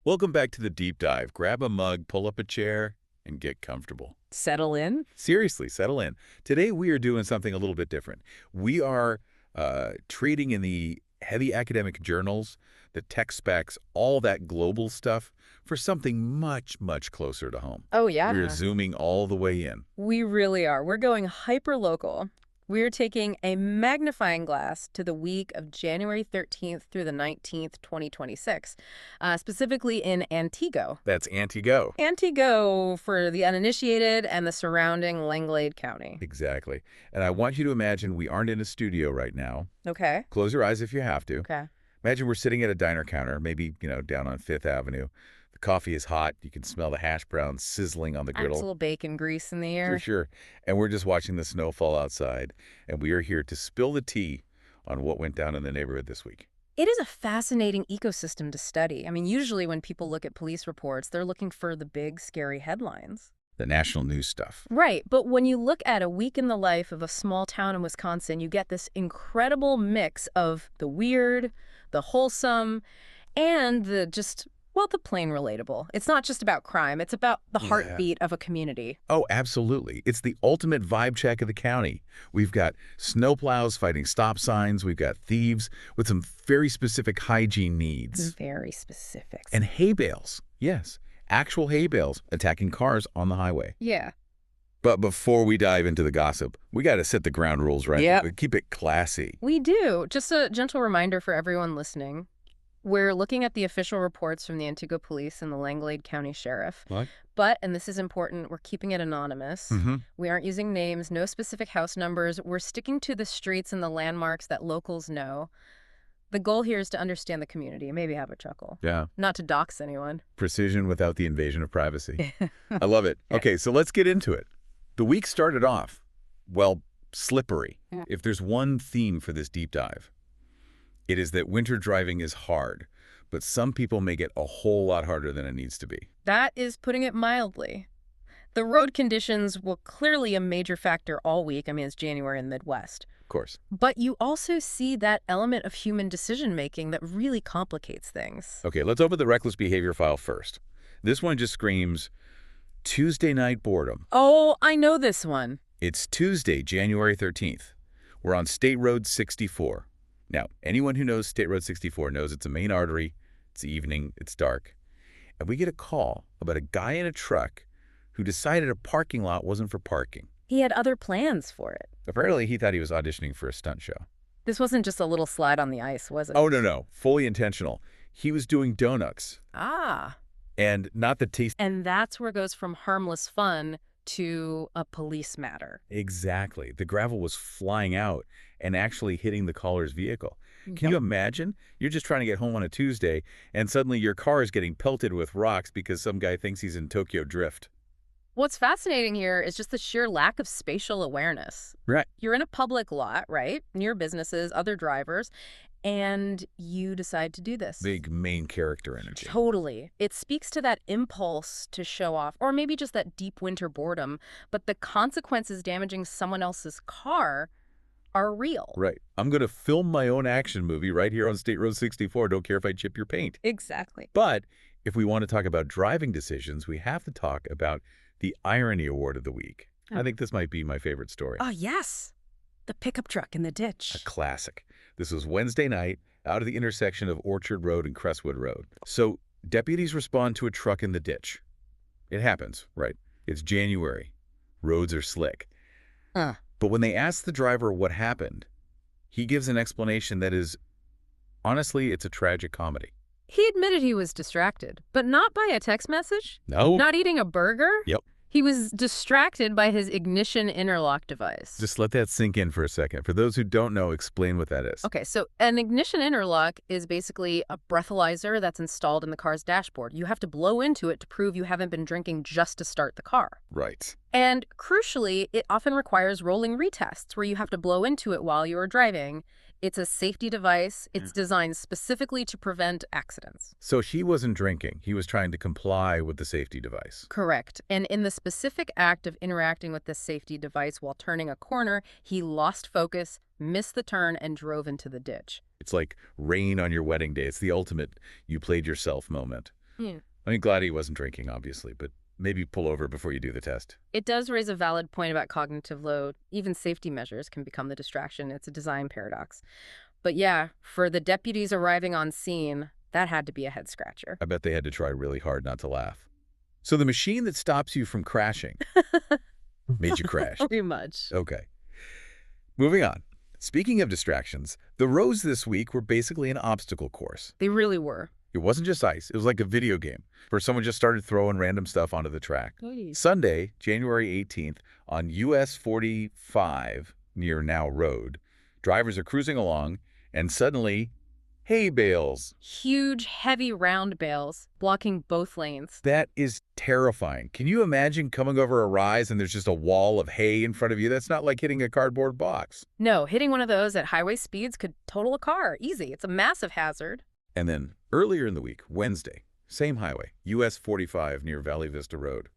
Welcome back to the deep dive. Grab a mug, pull up a chair, and get comfortable. Settle in? Seriously, settle in. Today we are doing something a little bit different. We are trading in the heavy academic journals, the tech specs, all that global stuff for something much, much closer to home. Oh, yeah. We're zooming all the way in. We really are. We're going hyper-local. We're taking a magnifying glass to the week of January 13th through the 19th, 2026, specifically in Antigo. That's Antigo. Antigo for the uninitiated and the surrounding Langlade County. Exactly. And I want you to imagine we aren't in a studio right now. Okay. Close your eyes if you have to. Okay. Imagine we're sitting at a diner counter, maybe, down on Fifth Avenue. The coffee is hot. You can smell the hash browns sizzling on the griddle. There's a little bacon grease in the air. For sure. And we're just watching the snow fall outside. And we are here to spill the tea on what went down in the neighborhood this week. It is a fascinating ecosystem to study. I mean, usually when people look at police reports, they're looking for the big, scary headlines. The national news stuff. Right, but when you look at a week in the life of a small town in Wisconsin, you get this incredible mix of the weird, the wholesome, and the plain relatable. It's not just about crime. It's about the heartbeat of a community. Oh, absolutely. It's the ultimate vibe check of the county. We've got snowplows fighting stop signs. We've got thieves with some very specific hygiene needs. Very specific. And hay bales. Yes, actual hay bales attacking cars on the highway. Yeah. But before we dive into the gossip, we got to set the ground rules right. Yep. Keep it classy. We do. Just a gentle reminder for everyone listening. We're looking at the official reports from the Antigo Police and the Langlade County Sheriff. What? But, and this is important, we're keeping it anonymous. We aren't using names, no specific house numbers. We're sticking to the streets and the landmarks that locals know. The goal here is to understand the community and maybe have a chuckle. Yeah. Not to dox anyone. Precision without the invasion of privacy. I love it. Okay, so let's get into it. The week started off, well, slippery. If there's one theme for this deep dive, it is that winter driving is hard, but some people make it a whole lot harder than it needs to be. That is putting it mildly. The road conditions were clearly a major factor all week. I mean, it's January in the Midwest. Of course. But you also see that element of human decision-making that really complicates things. Okay, let's open the reckless behavior file first. This one just screams Tuesday night boredom. Oh, I know this one. It's Tuesday, January 13th. We're on State Road 64. Now, anyone who knows State Road 64 knows it's a main artery, it's evening, it's dark. And we get a call about a guy in a truck who decided a parking lot wasn't for parking. He had other plans for it. Apparently, he thought he was auditioning for a stunt show. This wasn't just a little slide on the ice, was it? Oh, no. Fully intentional. He was doing donuts. Ah. And not the taste. And that's where it goes from harmless fun to a police matter. Exactly. The gravel was flying out and actually hitting the caller's vehicle. Can you imagine? You're just trying to get home on a Tuesday, and suddenly your car is getting pelted with rocks because some guy thinks he's in Tokyo Drift. What's fascinating here is just the sheer lack of spatial awareness. Right. You're in a public lot, right? Near businesses, other drivers, and you decide to do this. Big main character energy. Totally. It speaks to that impulse to show off, or maybe just that deep winter boredom, but the consequences damaging someone else's car are real. Right. I'm going to film my own action movie right here on State Road 64. Don't care if I chip your paint. Exactly. But if we want to talk about driving decisions, we have to talk about the irony award of the week. I think this might be my favorite story. Oh, yes. The pickup truck in the ditch. A classic. This was Wednesday night out of the intersection of Orchard Road and Crestwood Road. So deputies respond to a truck in the ditch. It happens, right? It's January. Roads are slick. But when they ask the driver what happened, he gives an explanation that is, honestly, it's a tragic comedy. He admitted he was distracted, but not by a text message. No. Not eating a burger. Yep. He was distracted by his ignition interlock device. Just let that sink in for a second. For those who don't know, explain what that is. Okay, so an ignition interlock is basically a breathalyzer that's installed in the car's dashboard. You have to blow into it to prove you haven't been drinking just to start the car. Right. And crucially, it often requires rolling retests where you have to blow into it while you are driving. It's a safety device. It's designed specifically to prevent accidents. So he wasn't drinking. He was trying to comply with the safety device. Correct. And in the specific act of interacting with this safety device while turning a corner, he lost focus, missed the turn, and drove into the ditch. It's like rain on your wedding day. It's the ultimate you played yourself moment. Hmm. I mean, glad he wasn't drinking, obviously, but maybe pull over before you do the test. It does raise a valid point about cognitive load. Even safety measures can become the distraction. It's a design paradox. But yeah, for the deputies arriving on scene, that had to be a head scratcher. I bet they had to try really hard not to laugh. So the machine that stops you from crashing made you crash. Pretty much. Okay. Moving on. Speaking of distractions, the roads this week were basically an obstacle course. They really were. It wasn't just ice. It was like a video game where someone just started throwing random stuff onto the track. Oy. Sunday, January 18th, on US 45 near Now Road, drivers are cruising along, and suddenly, hay bales. Huge, heavy round bales blocking both lanes. That is terrifying. Can you imagine coming over a rise and there's just a wall of hay in front of you? That's not like hitting a cardboard box. No, hitting one of those at highway speeds could total a car. Easy. It's a massive hazard. And then earlier in the week, Wednesday, same highway, US 45 near Valley Vista Road.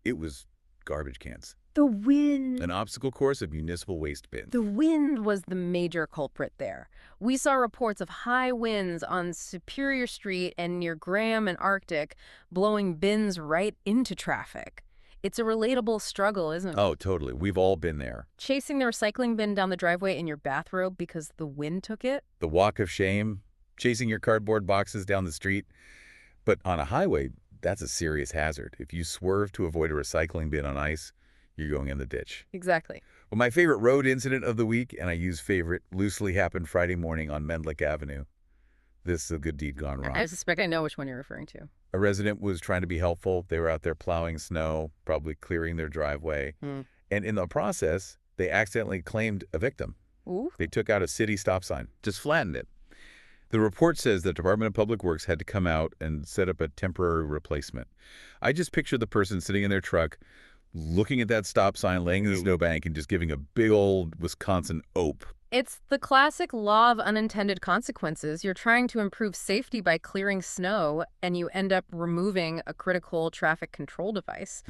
It was garbage cans. The wind. An obstacle course of municipal waste bins. The wind was the major culprit there. We saw reports of high winds on Superior Street and near Graham and Arctic, blowing bins right into traffic. It's a relatable struggle, isn't it? Oh, totally. We've all been there. Chasing the recycling bin down the driveway in your bathrobe because the wind took it? The walk of shame, chasing your cardboard boxes down the street. But on a highway, that's a serious hazard. If you swerve to avoid a recycling bin on ice, you're going in the ditch. Exactly. Well, my favorite road incident of the week, and I use favorite, loosely happened Friday morning on Mendlick Avenue. This is a good deed gone wrong. I suspect I know which one you're referring to. A resident was trying to be helpful. They were out there plowing snow, probably clearing their driveway. And in the process, they accidentally claimed a victim. Ooh. They took out a city stop sign, just flattened it. The report says the Department of Public Works had to come out and set up a temporary replacement. I just picture the person sitting in their truck, looking at that stop sign, laying in the snowbank, and just giving a big old Wisconsin ope. It's the classic law of unintended consequences. You're trying to improve safety by clearing snow, and you end up removing a critical traffic control device.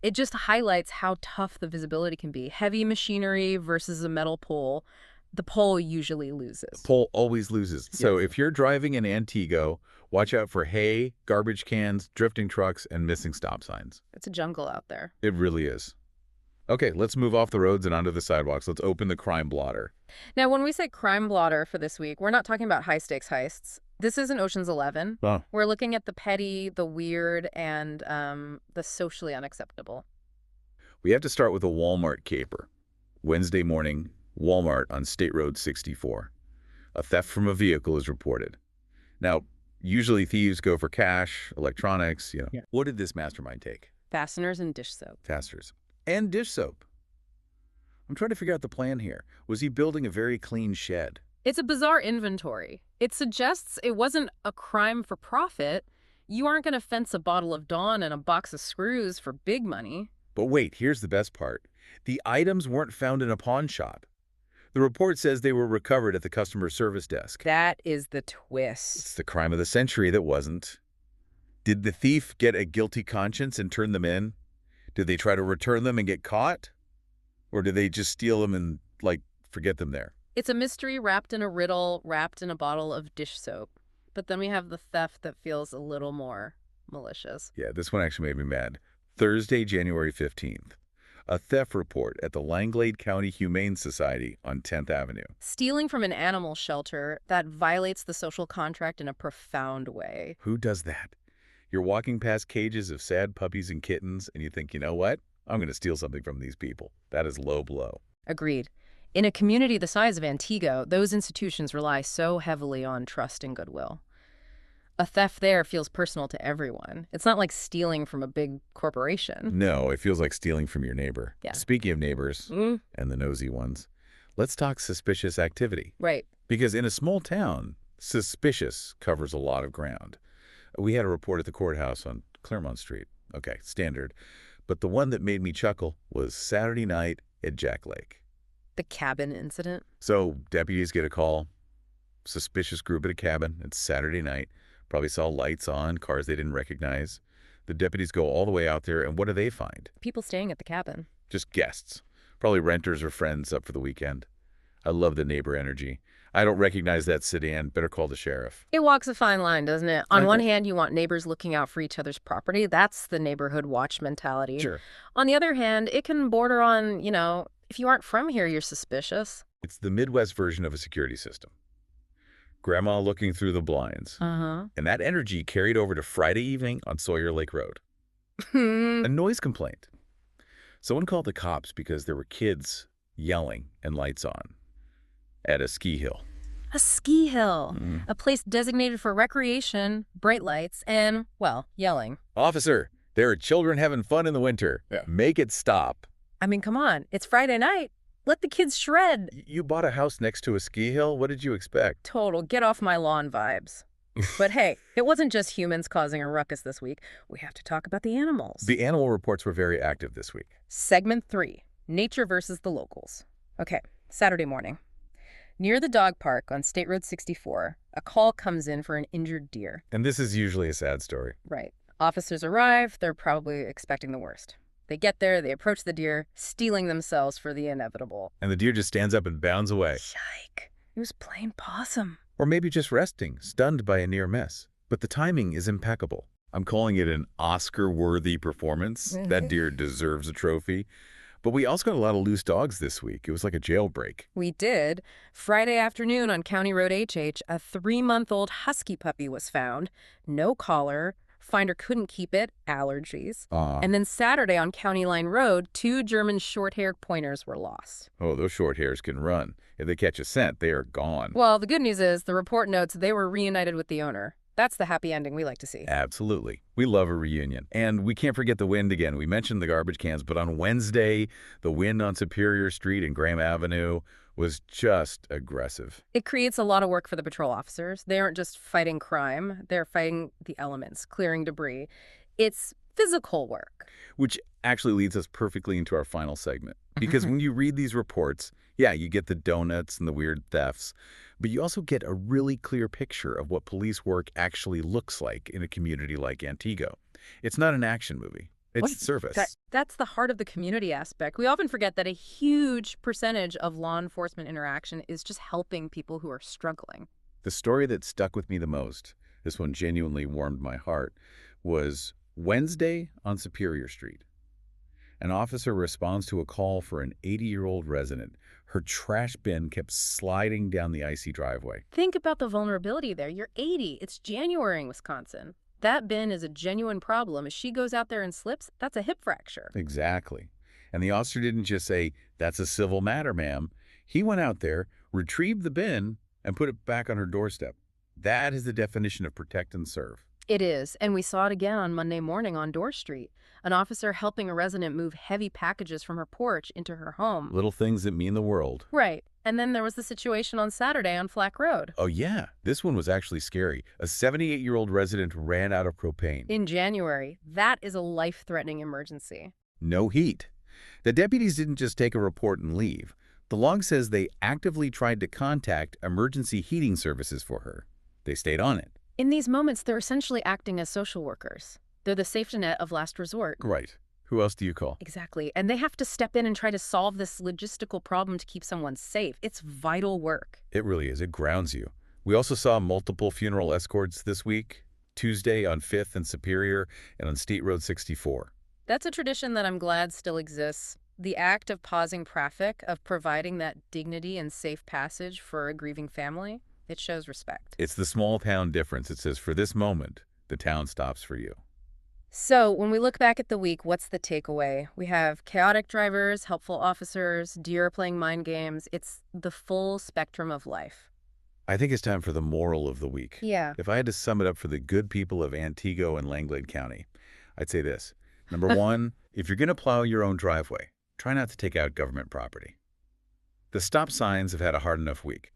It just highlights how tough the visibility can be. Heavy machinery versus a metal pole. The pole usually loses. Pole always loses. So if you're driving in Antigo, watch out for hay, garbage cans, drifting trucks, and missing stop signs. It's a jungle out there. It really is. Okay, let's move off the roads and onto the sidewalks. Let's open the crime blotter. Now, when we say crime blotter for this week, we're not talking about high-stakes heists. This isn't Ocean's 11. Oh. We're looking at the petty, the weird, and the socially unacceptable. We have to start with a Walmart caper. Wednesday morning, Walmart on State Road 64. A theft from a vehicle is reported. Now, usually thieves go for cash, electronics, Yeah. What did this mastermind take? Fasteners and dish soap. Fasteners. And dish soap. I'm trying to figure out the plan here. Was he building a very clean shed? It's a bizarre inventory. It suggests it wasn't a crime for profit. You aren't going to fence a bottle of Dawn and a box of screws for big money. But wait, here's the best part. The items weren't found in a pawn shop. The report says they were recovered at the customer service desk. That is the twist. It's the crime of the century that wasn't. Did the thief get a guilty conscience and turn them in? Did they try to return them and get caught? Or did they just steal them and, forget them there? It's a mystery wrapped in a riddle, wrapped in a bottle of dish soap. But then we have the theft that feels a little more malicious. Yeah, this one actually made me mad. Thursday, January 15th. A theft report at the Langlade County Humane Society on 10th Avenue. Stealing from an animal shelter that violates the social contract in a profound way. Who does that? You're walking past cages of sad puppies and kittens, and you think, you know what? I'm going to steal something from these people. That is low blow. Agreed. In a community the size of Antigo, those institutions rely so heavily on trust and goodwill. A theft there feels personal to everyone. It's not like stealing from a big corporation. No, it feels like stealing from your neighbor. Yeah. Speaking of neighbors and the nosy ones, let's talk suspicious activity. Right. Because in a small town, suspicious covers a lot of ground. We had a report at the courthouse on Claremont Street. Okay, standard. But the one that made me chuckle was Saturday night at Jack Lake. The cabin incident. So deputies get a call. Suspicious group at a cabin. It's Saturday night. Probably saw lights on, cars they didn't recognize. The deputies go all the way out there, and what do they find? People staying at the cabin. Just guests. Probably renters or friends up for the weekend. I love the neighbor energy. I don't recognize that sedan. Better call the sheriff. It walks a fine line, doesn't it? On one Okay. hand, you want neighbors looking out for each other's property. That's the neighborhood watch mentality. Sure. On the other hand, it can border on, if you aren't from here, you're suspicious. It's the Midwest version of a security system. Grandma looking through the blinds. Uh-huh. And that energy carried over to Friday evening on Sawyer Lake Road. A noise complaint. Someone called the cops because there were kids yelling and lights on at a ski hill. A ski hill, a place designated for recreation, bright lights, and, well, yelling. Officer, there are children having fun in the winter. Yeah. Make it stop. I mean, come on. It's Friday night. Let the kids shred. You bought a house next to a ski hill? What did you expect? Total get off my lawn vibes. But hey, it wasn't just humans causing a ruckus this week. We have to talk about the animals. The animal reports were very active this week. Segment 3, Nature versus the Locals. Okay, Saturday morning. Near the dog park on State Road 64, a call comes in for an injured deer. And this is usually a sad story. Right. Officers arrive. They're probably expecting the worst. They get there, they approach the deer, steeling themselves for the inevitable. And the deer just stands up and bounds away. Yike. It was plain possum. Or maybe just resting, stunned by a near miss. But the timing is impeccable. I'm calling it an Oscar-worthy performance. That deer deserves a trophy. But we also got a lot of loose dogs this week. It was like a jailbreak. We did. Friday afternoon on County Road HH, a 3-month-old husky puppy was found. No collar. Finder couldn't keep it. Allergies. And then Saturday on County Line Road, 2 German short-haired pointers were lost. Oh, those short hairs can run. If they catch a scent, they are gone. Well, the good news is the report notes they were reunited with the owner. That's the happy ending we like to see. Absolutely. We love a reunion. And we can't forget the wind again. We mentioned the garbage cans, but on Wednesday, the wind on Superior Street and Graham Avenue was just aggressive. It creates a lot of work for the patrol officers. They aren't just fighting crime. They're fighting the elements, clearing debris. It's physical work. Which actually leads us perfectly into our final segment. Because when you read these reports, yeah, you get the donuts and the weird thefts, but you also get a really clear picture of what police work actually looks like in a community like Antigo. It's not an action movie. It's service. That's the heart of the community aspect. We often forget that a huge percentage of law enforcement interaction is just helping people who are struggling. The story that stuck with me the most, this one genuinely warmed my heart, was Wednesday on Superior Street. An officer responds to a call for an 80-year-old resident. Her trash bin kept sliding down the icy driveway. Think about the vulnerability there. You're 80. It's January in Wisconsin. That bin is a genuine problem. If she goes out there and slips, that's a hip fracture. Exactly. And the officer didn't just say, "That's a civil matter, ma'am." He went out there, retrieved the bin, and put it back on her doorstep. That is the definition of protect and serve. It is, and we saw it again on Monday morning on Dorr Street. An officer helping a resident move heavy packages from her porch into her home. Little things that mean the world. Right. And then there was the situation on Saturday on Flack Road. Oh, yeah. This one was actually scary. A 78-year-old resident ran out of propane. In January. That is a life-threatening emergency. No heat. The deputies didn't just take a report and leave. The log says they actively tried to contact emergency heating services for her. They stayed on it. In these moments, they're essentially acting as social workers. They're the safety net of last resort. Right. Who else do you call? Exactly. And they have to step in and try to solve this logistical problem to keep someone safe. It's vital work. It really is. It grounds you. We also saw multiple funeral escorts this week, Tuesday on 5th and Superior and on State Road 64. That's a tradition that I'm glad still exists. The act of pausing traffic, of providing that dignity and safe passage for a grieving family, it shows respect. It's the small town difference. It says, for this moment, the town stops for you. So when we look back at the week, what's the takeaway? We have chaotic drivers, helpful officers, deer playing mind games. It's the full spectrum of life. I think it's time for the moral of the week. Yeah. If I had to sum it up for the good people of Antigo and Langlade County, I'd say this. Number one, if you're going to plow your own driveway, try not to take out government property. The stop signs have had a hard enough week.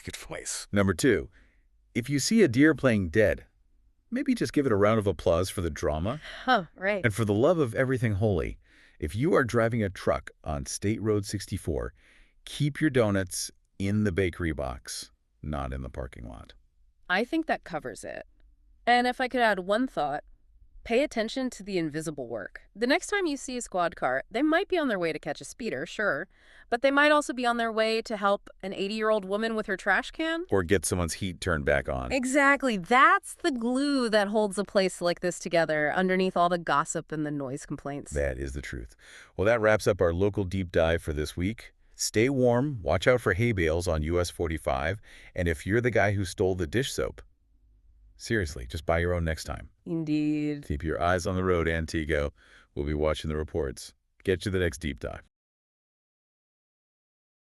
Good voice. Number two, if you see a deer playing dead, maybe just give it a round of applause for the drama. Oh, right. And for the love of everything holy, if you are driving a truck on State Road 64, keep your donuts in the bakery box, not in the parking lot. I think that covers it. And if I could add one thought, Pay attention to the invisible work. The next time you see a squad car, they might be on their way to catch a speeder, sure, but they might also be on their way to help an 80-year-old woman with her trash can. Or get someone's heat turned back on. Exactly. That's the glue that holds a place like this together underneath all the gossip and the noise complaints. That is the truth. Well, that wraps up our local deep dive for this week. Stay warm, watch out for hay bales on US 45, and if you're the guy who stole the dish soap, seriously, just buy your own next time. Indeed. Keep your eyes on the road, Antigo. We'll be watching the reports. Get you the next deep dive.